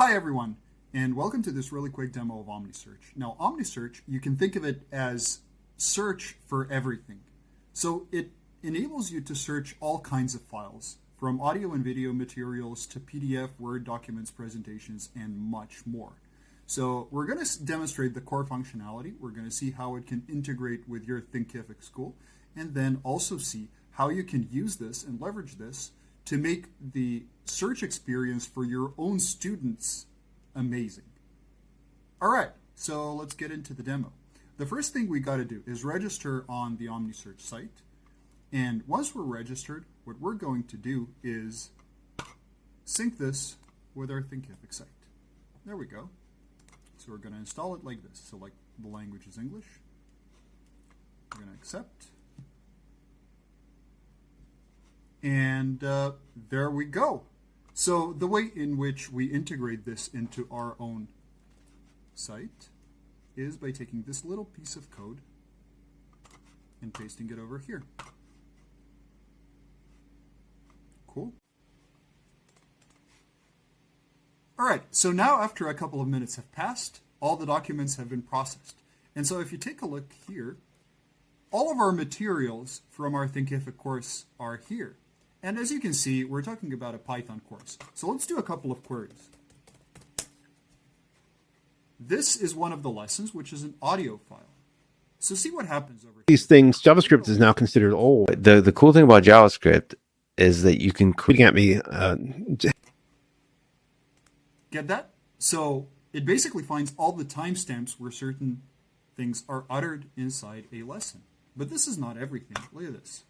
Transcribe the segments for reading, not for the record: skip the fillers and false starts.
Hi everyone, and welcome to this really quick demo of Omnisearch. Now Omnisearch, you can think of it as search for everything. So it enables you to search all kinds of files, from audio and video materials to PDF, Word documents, presentations, and much more. So we're going to demonstrate the core functionality. We're going to see how it can integrate with your Thinkific school, and then also see how you can use this and leverage this to make the search experience for your own students amazing. All right, so let's get into the demo. The first thing we got to do is register on the Omnisearch site. And once we're registered, what we're going to do is sync this with our Thinkific site. There we go. So we're going to install it like this. Select the language is English. We're going to accept. And there we go. So the way in which we integrate this into our own site is by taking this little piece of code and pasting it over here. Cool. All right, so now after a couple of minutes have passed, all the documents have been processed. And so if you take a look here, all of our materials from our Thinkific course are here. And as you can see, we're talking about a Python course. So let's do a couple of queries. This is one of the lessons, which is an audio file. So see what happens over here. These things, JavaScript is now considered old. The cool thing about JavaScript is that you can at me. Get that? So it basically finds all the timestamps where certain things are uttered inside a lesson. But this is not everything. Look at this.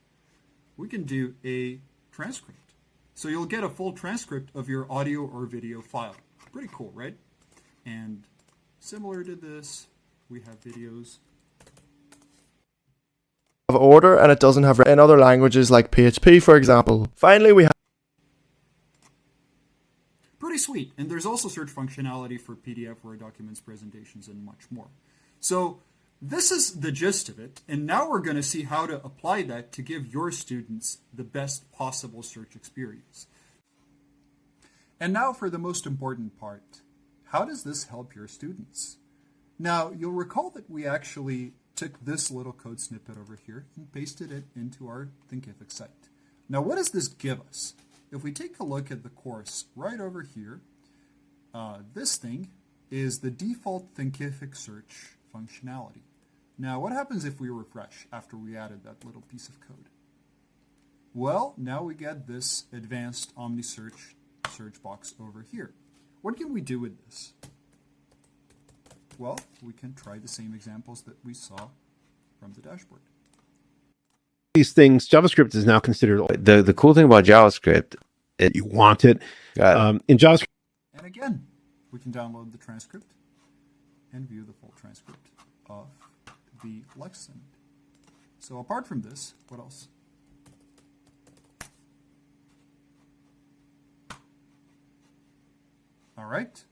We can do a transcript. So you'll get a full transcript of your audio or video file. Pretty cool, right? And similar to this, we have videos. Of order, and it doesn't have in other languages like PHP, for example. Finally, we have pretty sweet. And there's also search functionality for PDF, Word documents, presentations, and much more. So this is the gist of it, and now we're going to see how to apply that to give your students the best possible search experience. And now for the most important part, how does this help your students? Now, you'll recall that we actually took this little code snippet over here and pasted it into our Thinkific site. Now, what does this give us? If we take a look at the course right over here, this thing is the default Thinkific search functionality. Now, what happens if we refresh after we added that little piece of code? Well, now we get this advanced Omnisearch search box over here. What can we do with this? Well, we can try the same examples that we saw from the dashboard. These things, JavaScript is now considered old. The cool thing about JavaScript, you want it. In JavaScript. And again, we can download the transcript and view the full transcript of the lesson. So apart from this, what else? All right.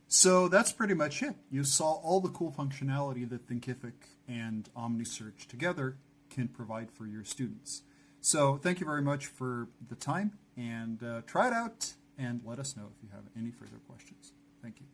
So that's pretty much it. You saw all the cool functionality that Thinkific and Omnisearch together can provide for your students. So thank you very much for the time, and try it out and let us know if you have any further questions. Thank you.